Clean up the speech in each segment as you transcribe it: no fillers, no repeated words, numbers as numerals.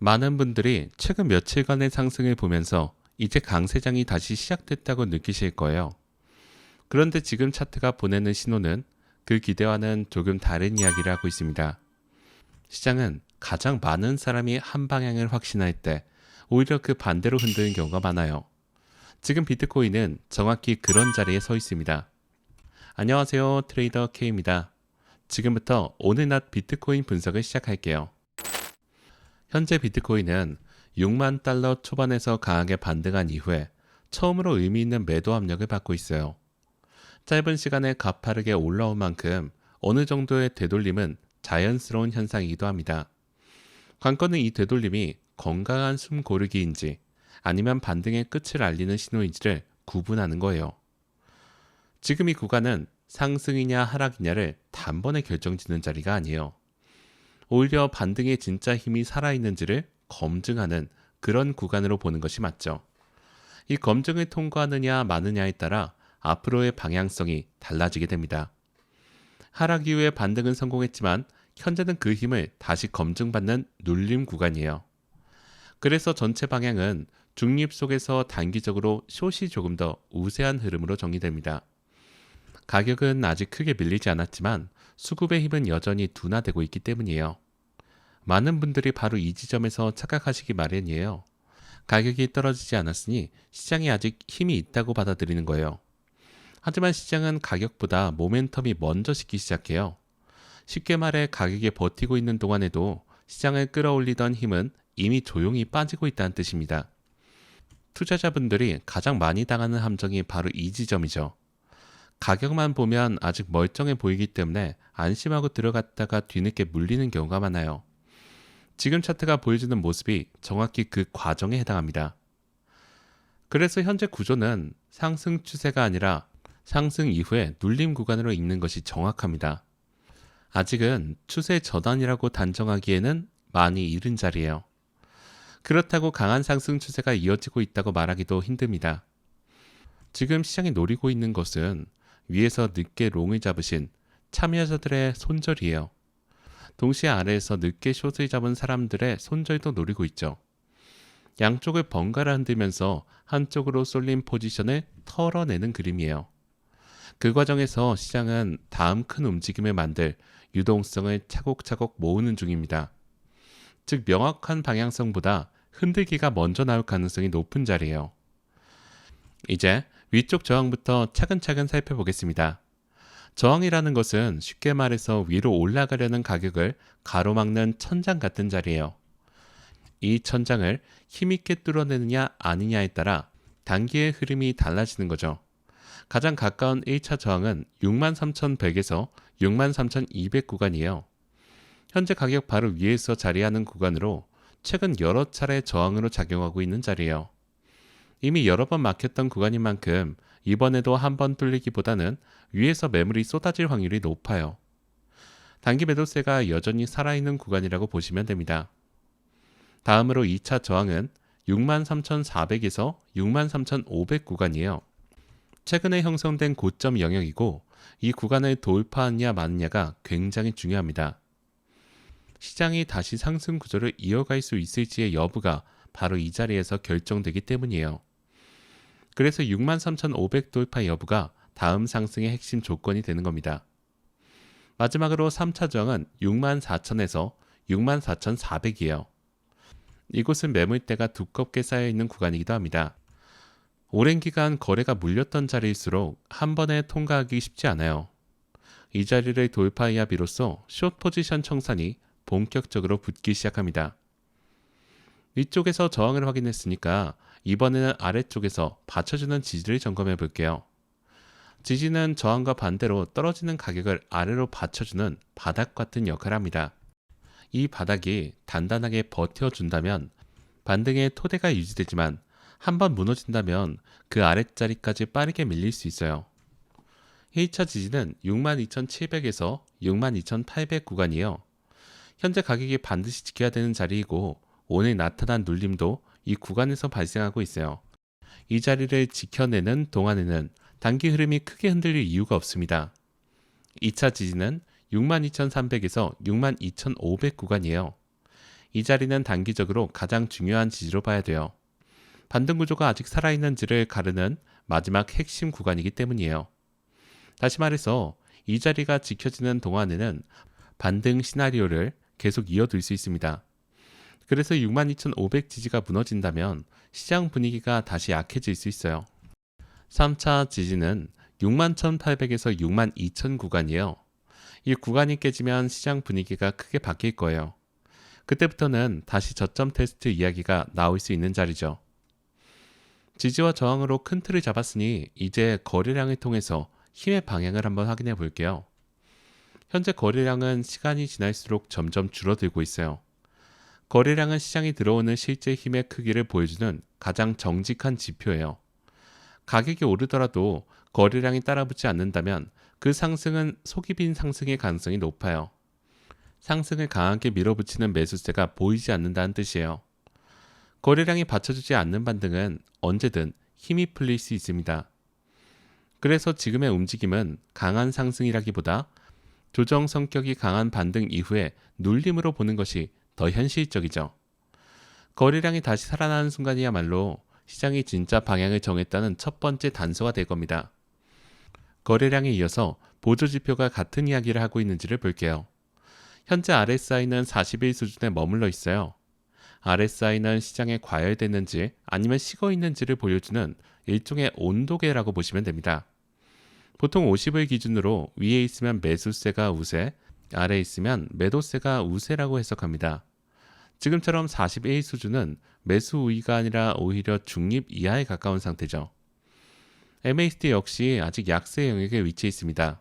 많은 분들이 최근 며칠간의 상승을 보면서 이제 강세장이 다시 시작됐다고 느끼실 거예요. 그런데 지금 차트가 보내는 신호는 그 기대와는 조금 다른 이야기를 하고 있습니다. 시장은 가장 많은 사람이 한 방향을 확신할 때 오히려 그 반대로 흔드는 경우가 많아요. 지금 비트코인은 정확히 그런 자리에 서 있습니다. 안녕하세요, 트레이더 K입니다. 지금부터 오늘 낮 비트코인 분석을 시작할게요. 현재 비트코인은 6만 달러 초반에서 강하게 반등한 이후에 처음으로 의미 있는 매도 압력을 받고 있어요. 짧은 시간에 가파르게 올라온 만큼 어느 정도의 되돌림은 자연스러운 현상이기도 합니다. 관건은 이 되돌림이 건강한 숨 고르기인지 아니면 반등의 끝을 알리는 신호인지를 구분하는 거예요. 지금 이 구간은 상승이냐 하락이냐를 단번에 결정짓는 자리가 아니에요. 오히려 반등의 진짜 힘이 살아있는지를 검증하는 그런 구간으로 보는 것이 맞죠. 이 검증을 통과하느냐 마느냐에 따라 앞으로의 방향성이 달라지게 됩니다. 하락 이후에 반등은 성공했지만 현재는 그 힘을 다시 검증받는 눌림 구간이에요. 그래서 전체 방향은 중립 속에서 단기적으로 숏이 조금 더 우세한 흐름으로 정리됩니다. 가격은 아직 크게 밀리지 않았지만 수급의 힘은 여전히 둔화되고 있기 때문이에요. 많은 분들이 바로 이 지점에서 착각하시기 마련이에요. 가격이 떨어지지 않았으니 시장이 아직 힘이 있다고 받아들이는 거예요. 하지만 시장은 가격보다 모멘텀이 먼저 식기 시작해요. 쉽게 말해 가격이 버티고 있는 동안에도 시장을 끌어올리던 힘은 이미 조용히 빠지고 있다는 뜻입니다. 투자자분들이 가장 많이 당하는 함정이 바로 이 지점이죠. 가격만 보면 아직 멀쩡해 보이기 때문에 안심하고 들어갔다가 뒤늦게 물리는 경우가 많아요. 지금 차트가 보여주는 모습이 정확히 그 과정에 해당합니다. 그래서 현재 구조는 상승 추세가 아니라 상승 이후에 눌림 구간으로 읽는 것이 정확합니다. 아직은 추세 전환이라고 단정하기에는 많이 이른 자리예요. 그렇다고 강한 상승 추세가 이어지고 있다고 말하기도 힘듭니다. 지금 시장이 노리고 있는 것은 위에서 늦게 롱을 잡으신 참여자들의 손절이에요. 동시에 아래에서 늦게 숏을 잡은 사람들의 손절도 노리고 있죠. 양쪽을 번갈아 흔들면서 한쪽으로 쏠린 포지션을 털어내는 그림이에요. 그 과정에서 시장은 다음 큰 움직임을 만들 유동성을 차곡차곡 모으는 중입니다. 즉 명확한 방향성보다 흔들기가 먼저 나올 가능성이 높은 자리예요. 이제 위쪽 저항부터 차근차근 살펴보겠습니다. 저항이라는 것은 쉽게 말해서 위로 올라가려는 가격을 가로막는 천장 같은 자리예요. 이 천장을 힘있게 뚫어내느냐 아니냐에 따라 단기의 흐름이 달라지는 거죠. 가장 가까운 1차 저항은 63,100에서 63,200 구간이에요. 현재 가격 바로 위에서 자리하는 구간으로 최근 여러 차례 저항으로 작용하고 있는 자리예요. 이미 여러 번 막혔던 구간인 만큼 이번에도 한 번 뚫리기보다는 위에서 매물이 쏟아질 확률이 높아요. 단기 매도세가 여전히 살아있는 구간이라고 보시면 됩니다. 다음으로 2차 저항은 63,400에서 63,500 구간이에요. 최근에 형성된 고점 영역이고 이 구간을 돌파하느냐 마느냐가 굉장히 중요합니다. 시장이 다시 상승 구조를 이어갈 수 있을지의 여부가 바로 이 자리에서 결정되기 때문이에요. 그래서 63,500 돌파 여부가 다음 상승의 핵심 조건이 되는 겁니다. 마지막으로 3차 저항은 64,000에서 64,400이에요. 이곳은 매물대가 두껍게 쌓여있는 구간이기도 합니다. 오랜 기간 거래가 물렸던 자리일수록 한 번에 통과하기 쉽지 않아요. 이 자리를 돌파해야 비로소 숏 포지션 청산이 본격적으로 붙기 시작합니다. 위쪽에서 저항을 확인했으니까 이번에는 아래쪽에서 받쳐주는 지지를 점검해 볼게요. 지지는 저항과 반대로 떨어지는 가격을 아래로 받쳐주는 바닥 같은 역할을 합니다. 이 바닥이 단단하게 버텨준다면 반등의 토대가 유지되지만 한번 무너진다면 그 아랫자리까지 빠르게 밀릴 수 있어요. 1차 지지는 62,700에서 62,800 구간이에요. 현재 가격이 반드시 지켜야 되는 자리이고 오늘 나타난 눌림도 이 구간에서 발생하고 있어요. 이 자리를 지켜내는 동안에는 단기 흐름이 크게 흔들릴 이유가 없습니다. 2차 지지는 62,300에서 62,500 구간이에요. 이 자리는 단기적으로 가장 중요한 지지로 봐야 돼요. 반등 구조가 아직 살아있는지를 가르는 마지막 핵심 구간이기 때문이에요. 다시 말해서 이 자리가 지켜지는 동안에는 반등 시나리오를 계속 이어둘 수 있습니다. 그래서 62,500 지지가 무너진다면 시장 분위기가 다시 약해질 수 있어요. 3차 지지는 61,800에서 62,000 구간이에요. 이 구간이 깨지면 시장 분위기가 크게 바뀔 거예요. 그때부터는 다시 저점 테스트 이야기가 나올 수 있는 자리죠. 지지와 저항으로 큰 틀을 잡았으니 이제 거래량을 통해서 힘의 방향을 한번 확인해 볼게요. 현재 거래량은 시간이 지날수록 점점 줄어들고 있어요. 거래량은 시장이 들어오는 실제 힘의 크기를 보여주는 가장 정직한 지표예요. 가격이 오르더라도 거래량이 따라붙지 않는다면 그 상승은 속이 빈 상승의 가능성이 높아요. 상승을 강하게 밀어붙이는 매수세가 보이지 않는다는 뜻이에요. 거래량이 받쳐주지 않는 반등은 언제든 힘이 풀릴 수 있습니다. 그래서 지금의 움직임은 강한 상승이라기보다 조정 성격이 강한 반등 이후에 눌림으로 보는 것이 더 현실적이죠. 거래량이 다시 살아나는 순간이야말로 시장이 진짜 방향을 정했다는 첫 번째 단서가 될 겁니다. 거래량에 이어서 보조지표가 같은 이야기를 하고 있는지를 볼게요. 현재 RSI는 40일 수준에 머물러 있어요. RSI는 시장에 과열됐는지 아니면 식어 있는지를 보여주는 일종의 온도계라고 보시면 됩니다. 보통 50을 기준으로 위에 있으면 매수세가 우세, 아래에 있으면 매도세가 우세라고 해석합니다. 지금처럼 41 수준은 매수 우위가 아니라 오히려 중립 이하에 가까운 상태죠. MACD 역시 아직 약세 영역에 위치해 있습니다.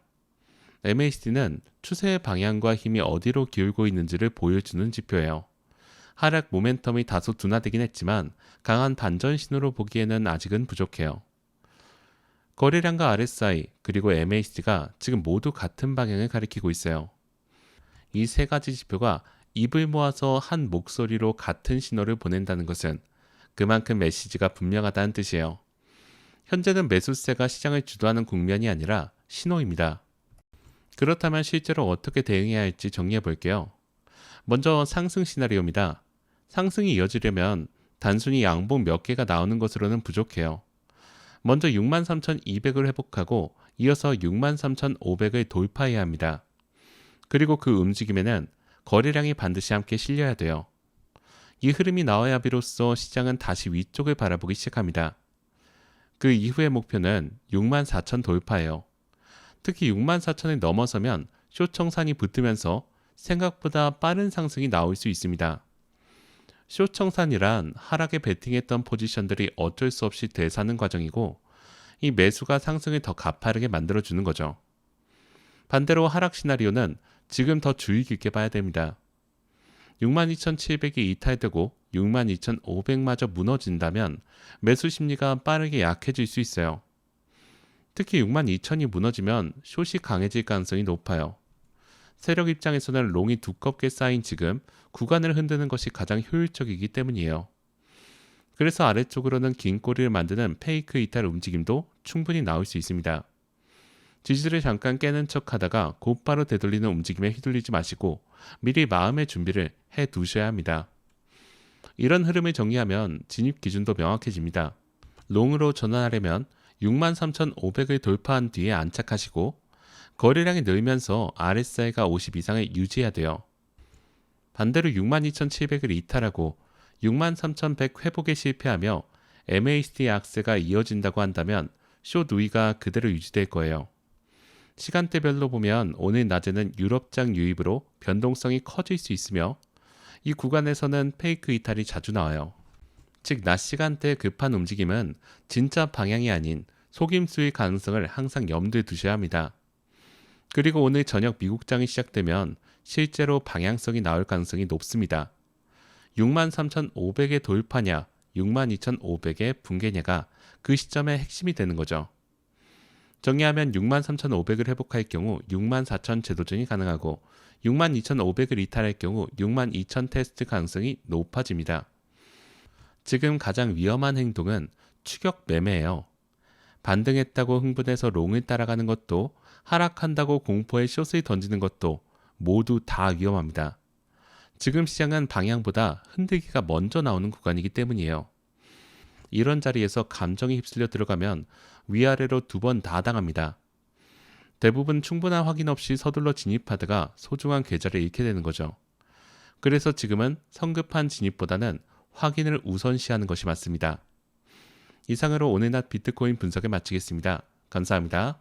MACD는 추세의 방향과 힘이 어디로 기울고 있는지를 보여주는 지표예요. 하락 모멘텀이 다소 둔화되긴 했지만 강한 반전 신호로 보기에는 아직은 부족해요. 거래량과 RSI 그리고 MACD가 지금 모두 같은 방향을 가리키고 있어요. 이 세 가지 지표가 입을 모아서 한 목소리로 같은 신호를 보낸다는 것은 그만큼 메시지가 분명하다는 뜻이에요. 현재는 매수세가 시장을 주도하는 국면이 아니라 신호입니다. 그렇다면 실제로 어떻게 대응해야 할지 정리해 볼게요. 먼저 상승 시나리오입니다. 상승이 이어지려면 단순히 양봉 몇 개가 나오는 것으로는 부족해요. 먼저 63,200을 회복하고 이어서 63,500을 돌파해야 합니다. 그리고 그 움직임에는 거래량이 반드시 함께 실려야 돼요. 이 흐름이 나와야 비로소 시장은 다시 위쪽을 바라보기 시작합니다. 그 이후의 목표는 64,000 돌파예요. 특히 64,000을 넘어서면 쇼청산이 붙으면서 생각보다 빠른 상승이 나올 수 있습니다. 쇼청산이란 하락에 베팅했던 포지션들이 어쩔 수 없이 되사는 과정이고 이 매수가 상승을 더 가파르게 만들어주는 거죠. 반대로 하락 시나리오는 지금 더 주의 깊게 봐야 됩니다. 62,700이 이탈되고 62,500마저 무너진다면 매수 심리가 빠르게 약해질 수 있어요. 특히 62,000이 무너지면 숏이 강해질 가능성이 높아요. 세력 입장에서는 롱이 두껍게 쌓인 지금 구간을 흔드는 것이 가장 효율적이기 때문이에요. 그래서 아래쪽으로는 긴 꼬리를 만드는 페이크 이탈 움직임도 충분히 나올 수 있습니다. 지지를 잠깐 깨는 척 하다가 곧바로 되돌리는 움직임에 휘둘리지 마시고 미리 마음의 준비를 해 두셔야 합니다. 이런 흐름을 정리하면 진입 기준도 명확해집니다. 롱으로 전환하려면 63,500을 돌파한 뒤에 안착하시고 거래량이 늘면서 RSI가 50 이상을 유지해야 돼요. 반대로 62,700을 이탈하고 63,100 회복에 실패하며 MACD 악세가 이어진다고 한다면 숏 우위가 그대로 유지될 거예요. 시간대별로 보면 오늘 낮에는 유럽장 유입으로 변동성이 커질 수 있으며 이 구간에서는 페이크 이탈이 자주 나와요. 즉 낮 시간대 급한 움직임은 진짜 방향이 아닌 속임수의 가능성을 항상 염두에 두셔야 합니다. 그리고 오늘 저녁 미국장이 시작되면 실제로 방향성이 나올 가능성이 높습니다. 63,500의 돌파냐 62,500의 붕괴냐가 그 시점의 핵심이 되는 거죠. 정리하면 63,500을 회복할 경우 64,000 재도전이 가능하고 62,500을 이탈할 경우 62,000 테스트 가능성이 높아집니다. 지금 가장 위험한 행동은 추격 매매예요. 반등했다고 흥분해서 롱을 따라가는 것도 하락한다고 공포에 숏을 던지는 것도 모두 다 위험합니다. 지금 시장은 방향보다 흔들기가 먼저 나오는 구간이기 때문이에요. 이런 자리에서 감정이 휩쓸려 들어가면 위아래로 두 번 다 당합니다. 대부분 충분한 확인 없이 서둘러 진입하다가 소중한 계좌를 잃게 되는 거죠. 그래서 지금은 성급한 진입보다는 확인을 우선시하는 것이 맞습니다. 이상으로 오늘 낮 비트코인 분석을 마치겠습니다. 감사합니다.